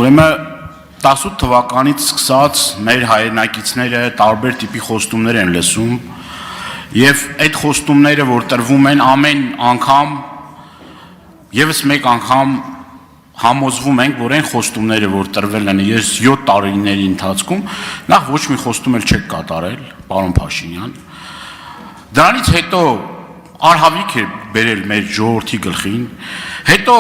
Ուրեմն 18 թվականից սկսած մեր հայրենակիցները տարբեր տիպի խոստումներ են լսում եւ այդ խոստումները որ տրվում են ամեն անգամ եւս մեկ անգամ համոզվում ենք որ այն խոստումները որ տրվել են ես 7 տարիների ընթացքում նախ ոչ մի խոստում էլ չեք կատարել պարոն Փաշինյան դրանից հետո արհավիք է բերել մեր ժողովրդի գլխին հետո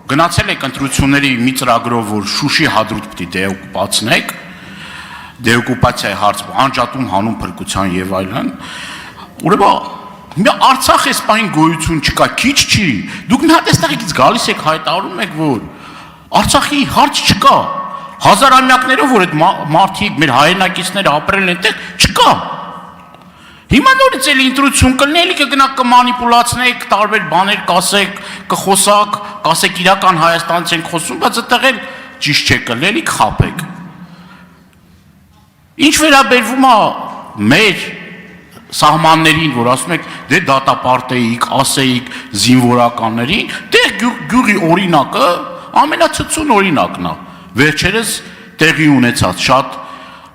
գնացել եք ընտրությունների մի ծրագրով, որ Շուշի հադրութ պիտի դեօկուպացնեք, դեօկուպացիայի հարց անջատում հանուն փրկության եւ այլն։ Ուրեմն Արցախ էսպային գոյություն չկա, քիչ չի։ Դուք մի հատ այստեղից գալիս եք հայտարարում եք, որ Արցախի հարց չկա։ Հազարամյակներով որ այդ մարդիկ մեր հայրենակիցները ապրել են այդտեղ, չկա։ Հիմա նորից էլի ընտրություն կլինի, էլի կգնաք կմանիպուլացնեք, տարբեր բաներ կասեք, կխոսակ, կասեք իրական Հայաստանից ենք խոսում, բայց այդտեղ էլ ճիշտ չէ կլինի, էլի կխաբեք։ Ինչ վերաբերվում է մեր սահմաններին, որ ասում եք, դե դատապարտեիք, ասեիք զինվորականներին, դե գյուղի օրինակը ամենացծուն օրինակն է։ Վերջերս տեղի ունեցած շատ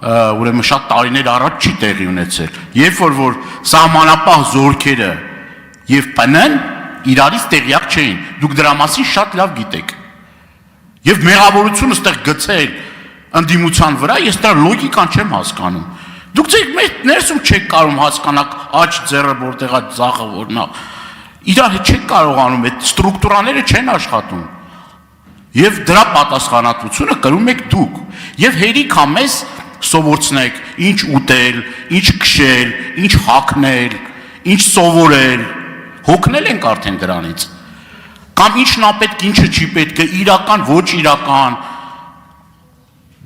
ուրեմն շատ տարիներ առաջ չի տեղի ունեցել։ Երբ որ սահմանապահ զորքերը եւ ՊՆ-ն իրարից տեղյակ չէին։ Դուք դրա մասին շատ լավ գիտեք։ Եվ մեղավորությունը ստեղ գցել ընդդիմության վրա, ես դրա լոգիկան չեմ հասկանում։ Դուք ձեր ներսում չեք կարող հասկանալ աջ ձեռը որտեղ է ձախը որն է։ Իրար հետ չեք կարողանում, այդ ստրուկտուրաները չեն աշխատում։ Եվ դրա պատասխանատվությունը կրում եք դուք։ Եվ հերիք է մեզ սովորցնեք, ինչ ուտել, ինչ քշել, ինչ հագնել, ինչ սովորել, հոգնել ենք արդեն դրանից։ Կամ ինչն է պետք, ինչը չի պետք, իրական, ոչ իրական։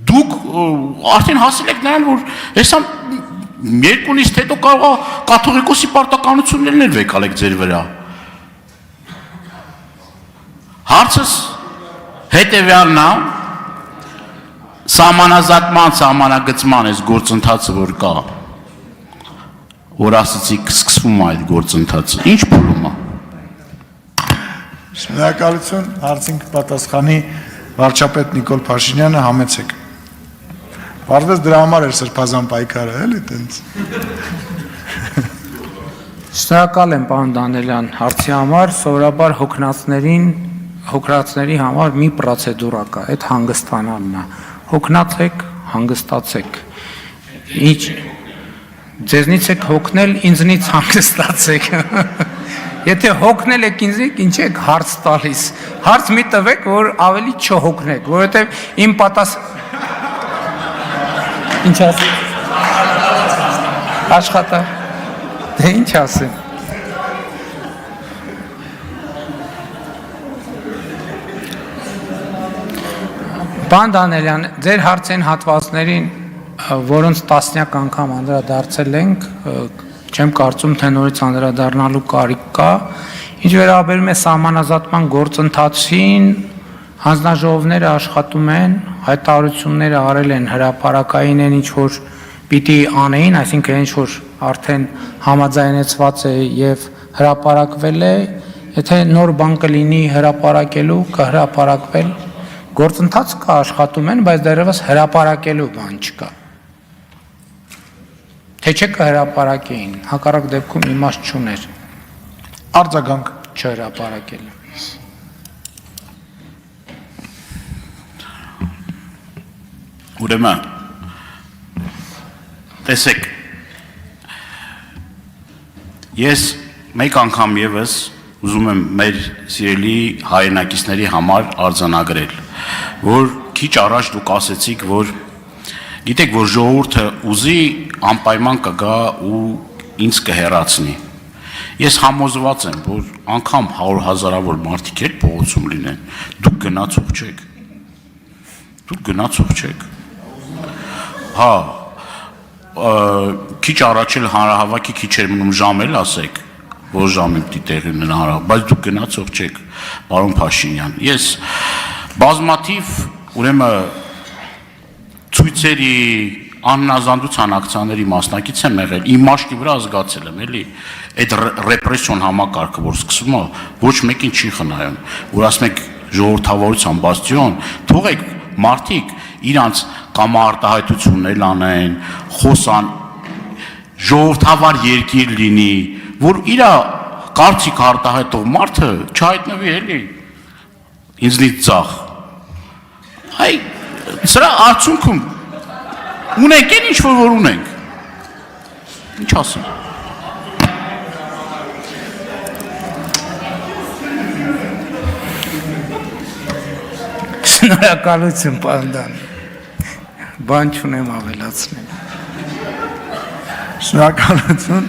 Դուք արդեն հասել եք նրան, որ հեսա երկունից հետո կարող է կաթողիկոսի պարտականություններն էլ վեկալեք ձեր վրա։ Հարցս հետևյալն է, սահմանազատման, սահմանագծման այս գործընթացը որ կա, որ ասացիք սկսվում է այդ գործընթացը, ինչ փուլում է։ Շնորհակալություն, հարցին կպատասխանի վարչապետ Նիկոլ Փաշինյանը, համեցեք։ Պարզվեց դրա համար էր սրբազան պայքարը, էլի տենց։ Շնորհակալ եմ պարոն Դանելյան հարցի համար, սովորաբար հոգնածների համար մի պրոցեդուրա կա, այդ հանգստանալն է։ Հոգնացեք, հանգստացեք։ Ինչ ձեզնից եք հոգնել, ինձնից հանգստացեք։ Եթե հոգնել եք ինձնից, ինչ եք հարց տալիս։ Հարց մի տվեք, որ ավելի չհոգնեք, որովհետև իմ Ինչ ասեմ։ Աշխատա։ Դե ինչ ասեմ։ Պարոն Դանելյան, ձեր հարցային հատվածներին, որոնց տասնյակ անգամ անդրադարձել ենք, չեմ կարծում, թե նորից անդրադառնալու կարիք կա, ինչ վերաբերում է սահմանազատման գործընթացին, հանձնաժողովները աշխատում են, հայտարարությունները արել են, հրապարակային են ինչ որ պիտի անեին, այսինքն ինչ որ արդեն համաձայնեցված է եւ հրապարակվել է, եթե նոր բան կլինի հրապարակելու, կհրապարակվել Գործընթաց կա աշխատում են, բայց դեռևս հրապարակելու բան չկա։ Թե չէ կհրապարակեին, հակառակ դեպքում իմաստ չուներ։ Արձագանք չհրապարակելը։ Ուրեմն տեսեք ես մեկ անգամ եւս ուզում եմ մեր սիրելի հայրենակիցների համար արձանագրել, որ քիչ առաջ դուք ասեցիք, որ գիտեք, որ ժողովուրդը ուզի անպայման կգա ու ինձ կհեռացնի։ Ես համոզված եմ, որ անգամ 100,000-ավոր մարդիկ էլ փողոցում լինեն, դուք գնացող չեք։ Դուք գնացող չեք։ Հա, քիչ առաջ էլ հանրահավաքի քիչ էր մնում ժամ էլ ասեք, որ ժամին պիտի տեղի ունենա հանրահավաք, բայց դուք գնացող չեք, պարոն Փաշինյան։ Ես բազմաթիվ ուրեմն ցույցերի, աննազանդության ակցիաների մասնակից եմ եղել, իմ մաշկի վրա զգացել եմ, էլի, այդ ռեպրեսիոն համակարգը, որ սկսվում է, ոչ մեկին չի խնայում, որ ասում եք ժողովրդավարության բաստիոն, թողեք մարդիկ իրանց կամարտահայտություններ անեն, խոսան, ժողովրդավար երկիր լինի, որ իր կարծիք արտահայտող մարդը չհայտնվի, էլի, ինձնից ձախ։ Այ սրա արդյունքում ունենք են ինչ-որ ունենք։ Ինչ ասեմ։ Շնորհակալություն, պարոն Դան։ Բան չունեմ ավելացնել։ Շնորհակալություն։